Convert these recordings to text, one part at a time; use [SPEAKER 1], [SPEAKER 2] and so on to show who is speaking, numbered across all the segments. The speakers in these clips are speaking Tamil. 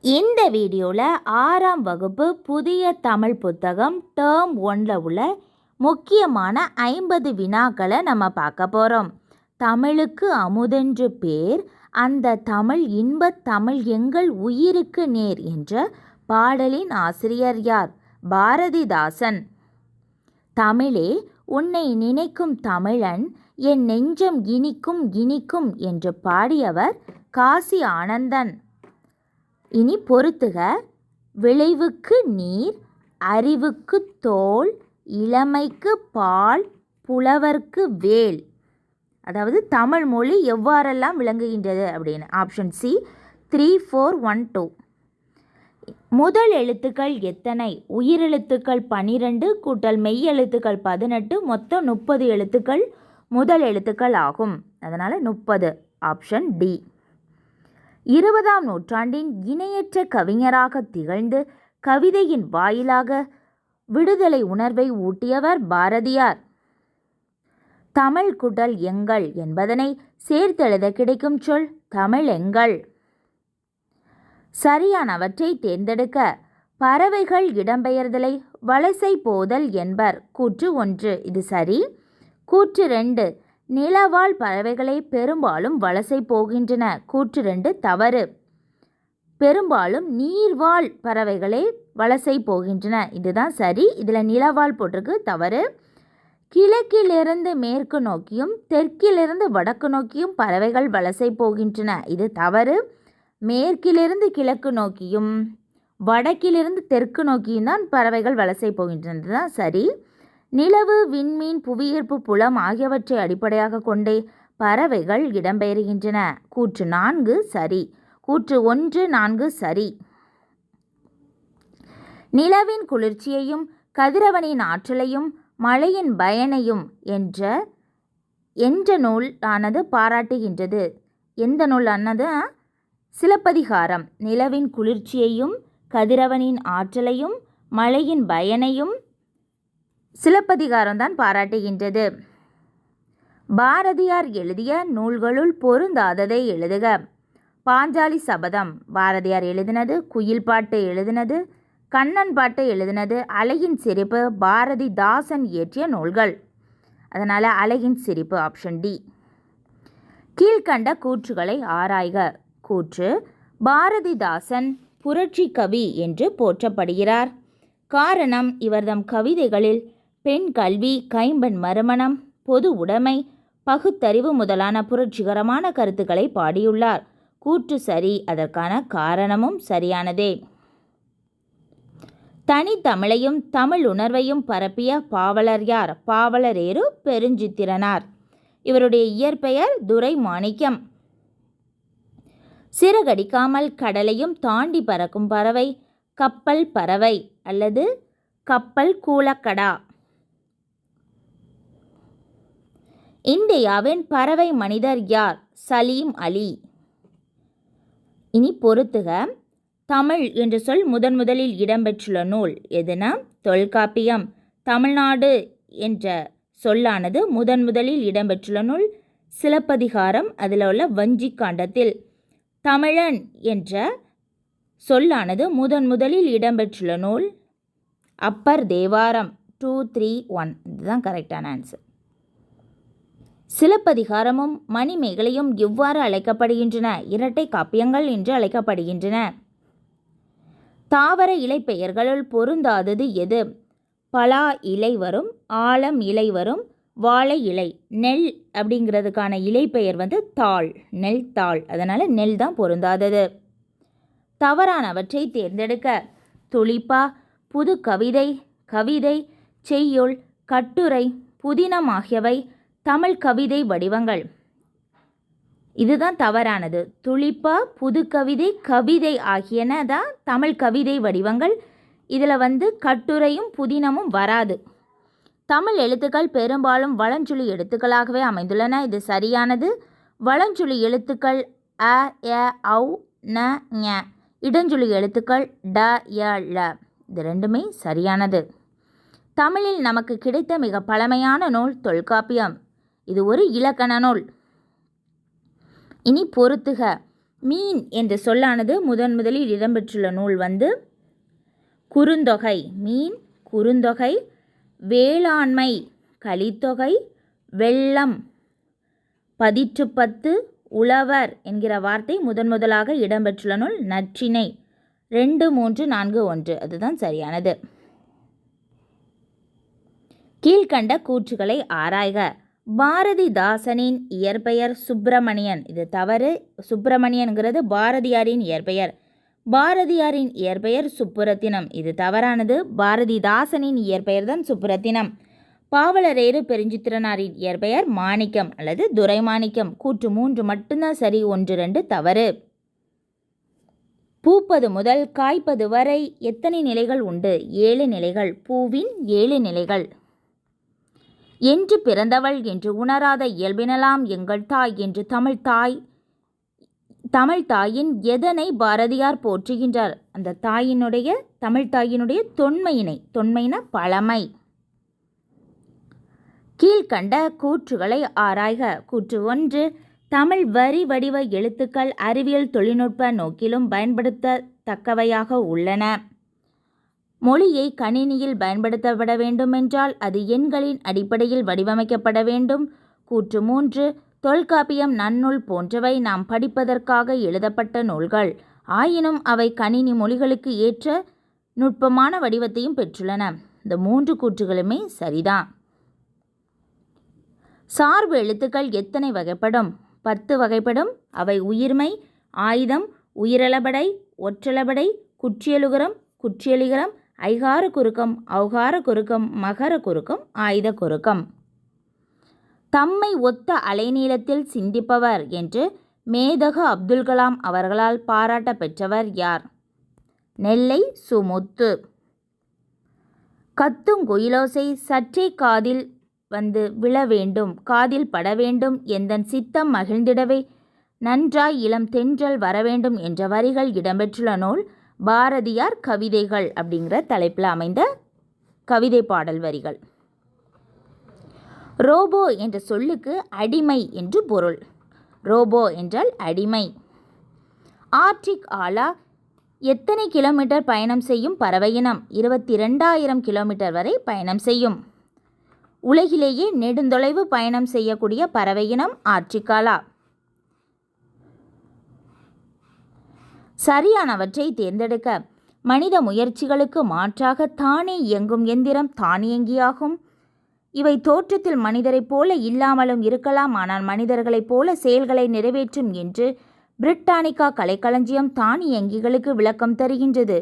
[SPEAKER 1] இந்த வீடியோவில் 6ஆம் வகுப்பு புதிய தமிழ் புத்தகம் டேர்ம் 1ல் உள்ள முக்கியமான 50 வினாக்களை நம்ம பார்க்க போகிறோம். தமிழுக்கு அமுதென்று பேர், அந்த தமிழ் இன்பத் தமிழ் எங்கள் உயிருக்கு நேர் என்ற பாடலின் ஆசிரியர் யார்? பாரதிதாசன். தமிழே உன்னை நினைக்கும் தமிழன் என் நெஞ்சம் இனிக்கும் இனிக்கும் என்று பாடியவர் காசி ஆனந்தன். இனி பொறுத்துக. விளைவுக்கு நீர், அறிவுக்கு தோல், இளமைக்கு பால், புலவர்க்கு வேல். அதாவது தமிழ் மொழி எவ்வாறெல்லாம் விளங்குகின்றது அப்படின்னு. Option C 3, 4, 1, 2. முதல் எழுத்துக்கள் எத்தனை? உயிரெழுத்துக்கள் 12 கூட்டல் மெய் எழுத்துக்கள் 18, மொத்தம் 30 எழுத்துக்கள் முதல் எழுத்துக்கள் ஆகும். அதனால் 30. Option D. 20ஆம் நூற்றாண்டின் இணையற்ற கவிஞராக திகழ்ந்து கவிதையின் வாயிலாக விடுதலை உணர்வை ஊட்டியவர் பாரதியார். தமிழ் குடல் எங்கள் என்பதனை சேர்த்தெழுத கிடைக்கும் சொல் தமிழெங்கள். சரியானவற்றை தேர்ந்தெடுக்க. பறவைகள் இடம்பெயர்தலை வலசை போதல் என்பர். கூற்று 1 இது சரி. கூற்று 2 நிலவாழ் பறவைகளை பெரும்பாலும் வலசை போகின்றன. கூற்று 2 தவறு. பெரும்பாலும் நீர்வாழ் பறவைகளே வலசை போகின்றன. இதுதான் சரி. இதில் நிலவாழ் போட்டிருக்கு, தவறு. கிழக்கிலிருந்து மேற்கு நோக்கியும் தெற்கிலிருந்து வடக்கு நோக்கியும் பறவைகள் வலசை போகின்றன. இது தவறு. மேற்கிலிருந்து கிழக்கு நோக்கியும் வடக்கிலிருந்து தெற்கு நோக்கியும் தான் பறவைகள் வலசை போகின்றன. இதுதான் சரி. நிலவு, விண்மீன், புவியீர்ப்பு புலம் ஆகியவற்றை அடிப்படையாக கொண்டே பறவைகள் இடம்பெயர்கின்றன. கூற்று 4 சரி. கூற்று 1, 4 சரி. நிலவின் குளிர்ச்சியையும் கதிரவனின் ஆற்றலையும் மழையின் பயனையும் என்ற நூல் ஆனது பாராட்டுகின்றது. எந்த நூல் ஆனது? சிலப்பதிகாரம். நிலவின் குளிர்ச்சியையும் கதிரவனின் ஆற்றலையும் மழையின் பயனையும் சிலப்பதிகாரம் தான் பாராட்டுகின்றது. பாரதியார் எழுதிய நூல்களுள் பொருந்தாததை எழுதுக. பாஞ்சாலி சபதம் பாரதியார் எழுதினது. குயில் பாட்டு எழுதினது. கண்ணன் பாட்டு எழுதினது. அழகின் சிரிப்பு பாரதிதாசன் இயற்றிய நூல்கள். அதனால் அழகின் சிரிப்பு ஆப்ஷன் டி. கீழ்கண்ட கூற்றுகளை ஆராய்க. கூற்று: பாரதிதாசன் புரட்சி கவி என்று போற்றப்படுகிறார். காரணம், இவர்தம் கவிதைகளில் பெண் கல்வி, கைம்பெண் மறுமணம், பொது உடைமை, பகுத்தறிவு முதலான புரட்சிகரமான கருத்துக்களை பாடியுள்ளார். கூற்று சரி. அதற்கான காரணமும் சரியானதே. தனித்தமிழையும் தமிழ் உணர்வையும் பரப்பிய பாவலர் யார்? பாவலரேறு பெருஞ்சித்திரனார். இவருடைய இயற்பெயர் துரைமாணிக்கம். சிறகடிக்காமல் கடலையும் தாண்டி பறக்கும் பறவை கப்பல் பறவை அல்லது கப்பல் கூலக்கடா. இந்தியாவின் பறவை மனிதர் யார்? சலீம் அலி. இனி பொறுத்துக. தமிழ் என்ற சொல் முதலில் இடம்பெற்றுள்ள நூல் எதுனா? தொல்காப்பியம். தமிழ்நாடு என்ற சொல்லானது முதலில் இடம்பெற்றுள்ள நூல் சிலப்பதிகாரம். அதில் உள்ள வஞ்சி காண்டத்தில். தமிழன் என்ற சொல்லானது முதலில் இடம்பெற்றுள்ள நூல் அப்பர் தேவாரம். 2, 3, 1 இதுதான் கரெக்டான ஆன்சர். சிலப்பதிகாரமும் மணிமேகலையும் எவ்வாறு அழைக்கப்படுகின்றன? இரட்டை காப்பியங்கள் என்று அழைக்கப்படுகின்றன. தாவர இலை பெயர்களுள் பொருந்தாதது எது? பலா இலை வரும், ஆலம் இலை வரும், வாழை இலை. நெல் அப்படிங்கிறதுக்கான இலை பெயர் தாள், நெல் தாள். அதனால் நெல் தான் பொருந்தாதது. தவறானவற்றை தேர்ந்தெடுக்க. துளிப்பா, புது கவிதை, கவிதை, செய்யுள், கட்டுரை, புதினம் ஆகியவை தமிழ் கவிதை வடிவங்கள். இதுதான் தவறானது. துளிப்பா, புது கவிதை, கவிதை ஆகியன தான் தமிழ் கவிதை வடிவங்கள். இதில் கட்டுரையும் புதினமும் வராது. தமிழ் எழுத்துக்கள் பெரும்பாலும் வளஞ்சுழி எழுத்துக்களாகவே அமைந்துள்ளன. இது சரியானது. வளஞ்சுழி எழுத்துக்கள் அ, எ, ஔ, ந, ஞ. இடஞ்சுழி எழுத்துக்கள் ட, ய, ள. இது ரெண்டுமே சரியானது. தமிழில் நமக்கு கிடைத்த மிக பழமையான நூல் தொல்காப்பியம். இது ஒரு இலக்கண நூல். இனி பொறுத்துக. மீன் என்ற சொல்லானது முதலில் இடம்பெற்றுள்ள நூல் வந்து குறுந்தொகை. மீன் குறுந்தொகை. வேளாண்மை கலித்தொகை. வெள்ளம் பதிற்றுப்பத்து. உழவர் என்கிற வார்த்தை முதலாக இடம்பெற்றுள்ள நூல் நற்றிணை. 2, 3, 4, 1 அதுதான் சரியானது. கீழ்கண்ட கூற்றுகளை ஆராய்க. பாரதிதாசனின் இயற்பெயர் சுப்பிரமணியன். இது தவறு. சுப்பிரமணியன்கிறது பாரதியாரின் இயற்பெயர். பாரதியாரின் இயற்பெயர் சுப்புரத்தினம். இது தவறானது. பாரதிதாசனின் இயற்பெயர் தான் சுப்புரத்தினம். பாவலரேறு பெருஞ்சித்திரனாரின் இயற்பெயர் மாணிக்கம் அல்லது துரைமாணிக்கம். கூற்று 3 மட்டும்தான் சரி. 1, 2 தவறு. பூப்பது முதல் காய்ப்பது வரை எத்தனை நிலைகள் உண்டு? 7 நிலைகள். பூவின் 7 நிலைகள். என்று பிறந்தவள் என்று உணராத இயல்பினலாம் எங்கள் தாய் என்று தமிழ் தாயின் எதனை பாரதியார் போற்றுகின்றார்? அந்த தமிழ் தாயினுடைய தொன்மையின பழமை. கீழ்கண்ட கூற்றுகளை ஆராய்க. கூற்று 1 தமிழ் வரி வடிவ எழுத்துக்கள் அறிவியல் தொழில்நுட்ப நோக்கிலும் பயன்படுத்தத்தக்கவையாக உள்ளன. மொழியை கணினியில் பயன்படுத்தப்பட வேண்டுமென்றால் அது எண்களின் அடிப்படையில் வடிவமைக்கப்பட வேண்டும். கூற்று 3 தொல்காப்பியம் நன்னூல் போன்றவை நாம் படிப்பதற்காக எழுதப்பட்ட நூல்கள். ஆயினும் அவை கணினி மொழிகளுக்கு ஏற்ற நுட்பமான வடிவத்தையும் பெற்றுள்ளன. இந்த 3 கூற்றுகளுமே சரிதான். சார்பு எழுத்துக்கள் எத்தனை வகைப்படும்? 10 வகைப்படும். அவை உயிர்மை, ஆயுதம், உயிரெழபடை, ஒற்றெழபடை, குற்றியலுகரம், குற்றியலிகரம், ஐகார குறுக்கம், ஔகார குறுக்கம், மகர குறுக்கம், ஆயுத குறுக்கம். தம்மை ஒத்த அலைநீளத்தில் சிந்திப்பவர் என்று மேதகு அப்துல் கலாம் அவர்களால் பாராட்ட பெற்றவர் யார்? நெல்லை சுமுத்து. கத்துங்குயிலோசை சற்றே காதில் வந்து விழ வேண்டும், காதில் பட வேண்டும், எந்தன் சித்தம் மகிழ்ந்திடவே நன்றாய் இளம் தென்றல் வரவேண்டும் என்ற வரிகள் இடம்பெற்றுள்ள நூல் பாரதியார் கவிதைகள் அப்படிங்கிற தலைப்பில் அமைந்த கவிதை பாடல் வரிகள். ரோபோ என்ற சொல்லுக்கு அடிமை என்று பொருள். ரோபோ என்றால் அடிமை. ஆர்டிக் ஆலா எத்தனை கிலோமீட்டர் பயணம் செய்யும் பறவையினம்? 22,000 கிலோமீட்டர் வரை பயணம் செய்யும். உலகிலேயே நெடுந்தொலைவு பயணம் செய்யக்கூடிய பறவையினம் ஆர்டிகாலா. சரியானவற்றை தேர்ந்தெடுக்க. மனித முயற்சிகளுக்கு மாற்றாக தானே இயங்கும் எந்திரம் தானியங்கியாகும். இவை தோற்றத்தில் மனிதரைப் போல இல்லாமலும் இருக்கலாம், ஆனால் மனிதர்களைப் போல செயல்களை நிறைவேற்றும் என்று பிரிட்டானிக்கா கலைக்களஞ்சியம் தானியங்கிகளுக்கு விளக்கம் தருகின்றது.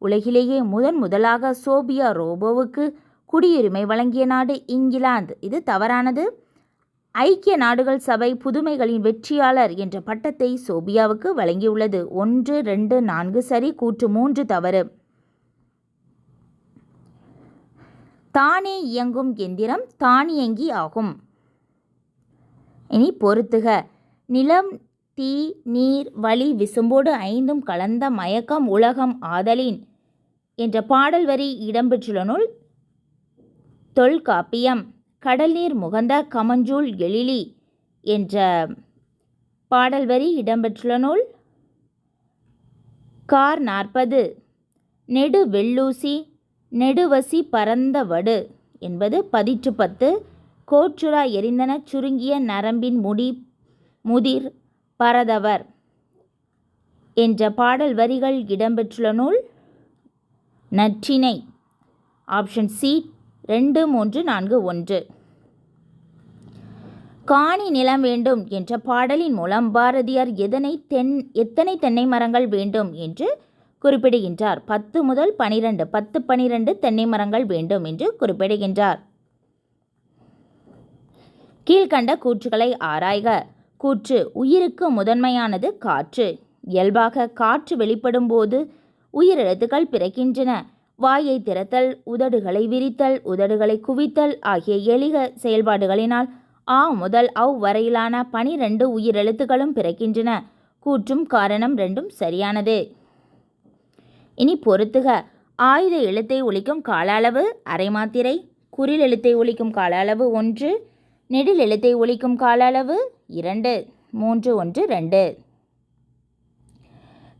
[SPEAKER 1] உலகிலேயே முதலாக சோபியா ரோபோவுக்கு குடியுரிமை வழங்கிய நாடு இங்கிலாந்து. இது தவறானது. ஐக்கிய நாடுகள் சபை புதுமைகளின் வெற்றியாளர் என்ற பட்டத்தை சோபியாவுக்கு வழங்கியுள்ளது. 1, 2, 4 சரி. கூற்று 3 தவறு. தானே இயங்கும் எந்திரம் தானியங்கி ஆகும். இனி பொறுத்துக. நிலம், தீ, நீர், வளி, விசும்போடு 5ம் கலந்த மயக்கம் உலகம் ஆதலின் என்ற பாடல் வரி இடம்பெற்றுள்ள நூல் தொல்காப்பியம். கடல் நீர் முகந்த கமஞ்சூல் எழிலி என்ற பாடல் வரி இடம்பெற்றுள்ள நூல் கார் 40. நெடு வெள்ளூசி நெடுவசி பரந்த வடு என்பது பதிற்றுப்பத்து. கோற்றுரா எரிந்தன சுருங்கிய நரம்பின் முதிர் பரதவர் என்ற பாடல் வரிகள் இடம்பெற்றுள்ள நூல் நற்றிணை. Option C 2, 3, 4, 1. காணி நிலம் வேண்டும் என்ற பாடலின் மூலம் பாரதியார் எத்தனை தென்னை மரங்கள் வேண்டும் என்று குறிப்பிடுகின்றார்? 10 முதல் 12. 10, 12 தென்னை மரங்கள் வேண்டும் என்று குறிப்பிடுகின்றார். கீழ்கண்ட கூற்றுகளை ஆராய்க. கூற்று உயிருக்கு முதன்மையானது காற்று. இயல்பாக காற்று வெளிப்படும் போது உயிரெழுத்துக்கள் பிறக்கின்றன. வாயை திறத்தல், உதடுகளை விரித்தல், உதடுகளை குவித்தல் ஆகிய எளிய செயல்பாடுகளினால் ஆ முதல் அவ் வரையிலான 12 உயிரெழுத்துக்களும் பிறக்கின்றன. கூற்றும் காரணம் 2ம் சரியானது. இனி பொறுத்துக. ஆயுத எழுத்தை ஒலிக்கும் கால அளவு அரை மாத்திரை. குறில் எழுத்தை ஒலிக்கும் கால அளவு 1. நெடில் எழுத்தை ஒலிக்கும் கால அளவு 2. 3, 1, 2.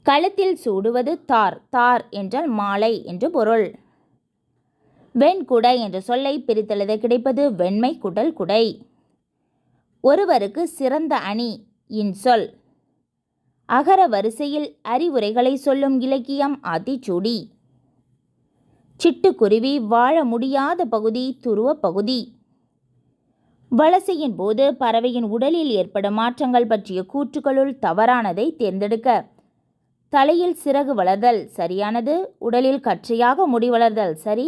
[SPEAKER 1] கழுத்தில் சூடுவது தார். தார் என்றால் மாலை என்று பொருள். வெண்குடை என்ற சொல்லை பிரித்தெழுத கிடைப்பது வெண்மை குடல் குடை. ஒருவருக்கு சிறந்த அணி இன்சொல். அகர வரிசையில் அறிவுரைகளை சொல்லும் இலக்கியம் ஆத்திச்சூடி. சிட்டுக்குருவி வாழ முடியாத பகுதி துருவ பகுதி. வலசையின் போது பறவையின் உடலில் ஏற்படும் மாற்றங்கள் பற்றிய கூற்றுகளுள் தவறானதை தேர்ந்தெடுக்க. தலையில் சிறகு வளர்தல் சரியானது. உடலில் கற்றையாக முடி வளர்தல் சரி.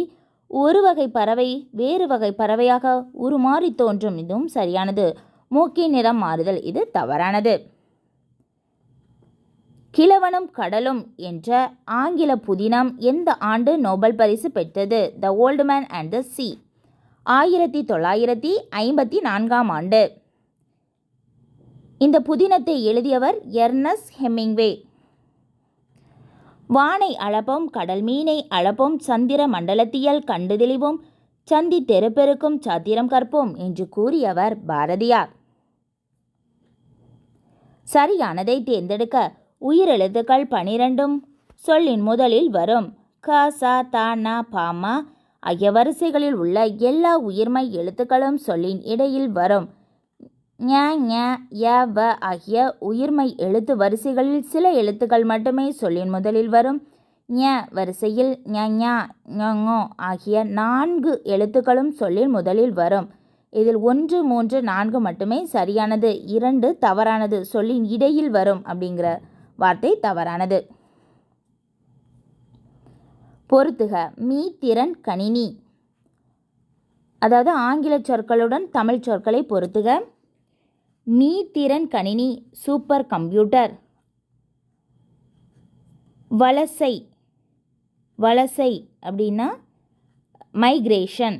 [SPEAKER 1] ஒரு வகை பறவை வேறு வகை பறவையாக உருமாறி தோன்றும் இதுவும் சரியானது. மூக்கின் நிறம் மாறுதல் இது தவறானது. கிழவனும் கடலும் என்ற ஆங்கில புதினம் எந்த ஆண்டு நோபல் பரிசு பெற்றது? The old man and the sea. 1954ஆம் ஆண்டு. இந்த புதினத்தை எழுதியவர் எர்னஸ்ட் ஹெமிங்வே. வானை அளப்போம் கடல் மீனை அளப்போம் சந்திர மண்டலத்தியல் கண்டு தெளிவோம் சந்தி தெருப்பெருக்கும் சாத்திரம் கற்போம் என்று கூறியவர் பாரதியார். சரியானதை தேர்ந்தெடுக்க. உயிரெழுத்துக்கள் 12 சொல்லின் முதலில் வரும். க ச த ந ப ம ஆகிய வரிசைகளில் உள்ள எல்லா உயிர்மை எழுத்துக்களும் சொல்லின் இடையில் வரும். ஞ ஞ ய வ ஆகிய உயிர்மை எழுத்து வரிசைகளில் சில எழுத்துக்கள் மட்டுமே சொல்லின் முதலில் வரும். ஞ வரிசையில் ஞ ஞ ஞ ஆகிய 4 எழுத்துக்களும் சொல்லின் முதலில் வரும். இதில் 1, 3, 4 மட்டுமே சரியானது. 2 தவறானது. சொல்லின் இடையில் வரும் அப்படிங்கிற வார்த்தை தவறானது. பொறுத்துக. மீத்திறன் கணினி. அதாவது ஆங்கில சொற்களுடன் தமிழ் சொற்களை பொறுத்துக. மீத்திறன் கணினி சூப்பர் கம்ப்யூட்டர். வலசை. வலசை அப்படின்னா மைக்ரேஷன்.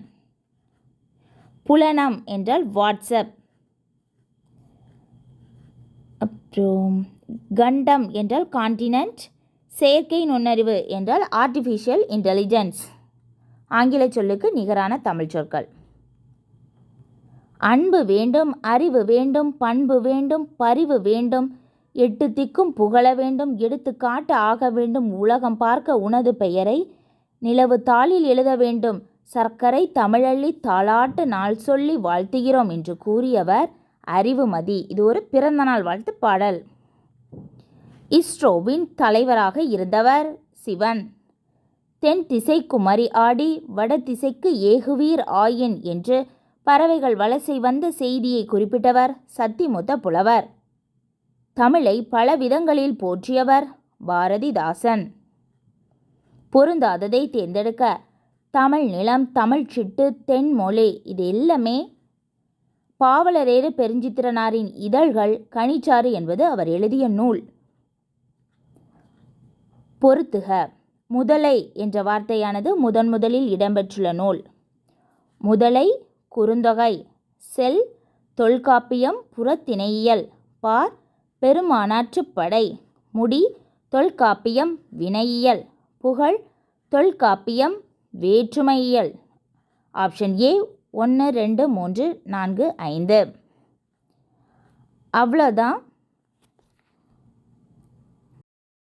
[SPEAKER 1] புலனம் என்றால் வாட்ஸ்அப். அப்புறம் கண்டம் என்றால் கான்டினென்ட். செயற்கை நுண்ணறிவு என்றால் ஆர்டிஃபிஷியல் இன்டெலிஜென்ஸ். ஆங்கில சொல்லுக்கு நிகரான தமிழ் சொற்கள். அன்பு வேண்டும், அறிவு வேண்டும், பண்பு வேண்டும், பரிவு வேண்டும், 8 திக்கும் புகழ வேண்டும், எடுத்துக்காட்டு ஆக வேண்டும், உலகம் பார்க்க உனது பெயரை நிலவு தாளில் எழுத வேண்டும், சர்க்கரை தமிழள்ளி தாளாட்டு நாள் சொல்லி வாழ்த்துகிறோம் என்று கூறியவர் அறிவுமதி. இது ஒரு பிறந்தநாள் வாழ்த்து பாடல். இஸ்ரோவின் தலைவராக இருந்தவர் சிவன். தென் திசை குமரி ஆடி வட திசைக்கு ஏகுவீர் ஆயின் என்று பறவைகள் வலசை வந்த செய்தியை குறிப்பிட்டவர் சத்திமுத்த புலவர். தமிழை பல விதங்களில் போற்றியவர் பாரதிதாசன். பொருந்தாததை தேர்ந்தெடுக்க. தமிழ் நிலம், தமிழ் சிட்டு, தென்மொழி இது எல்லாமே பாவலரேறு பெருஞ்சித்திரனாரின் இதழ்கள். கனிச்சாறு என்பது அவர் எழுதிய நூல். பொறுத்துக. முதலை என்ற வார்த்தையானது முதலில் இடம்பெற்றுள்ள நூல். முதலை குறுந்தொகை. செல் தொல்காப்பியம் புறத்திணையியல். பார் பெருமானாற்றுப்படை. முடி தொல்காப்பியம் வினையியல். புகழ் தொல்காப்பியம் வேற்றுமையியல். Option A 1, 2, 3, 4, 5. அவ்வளோதான்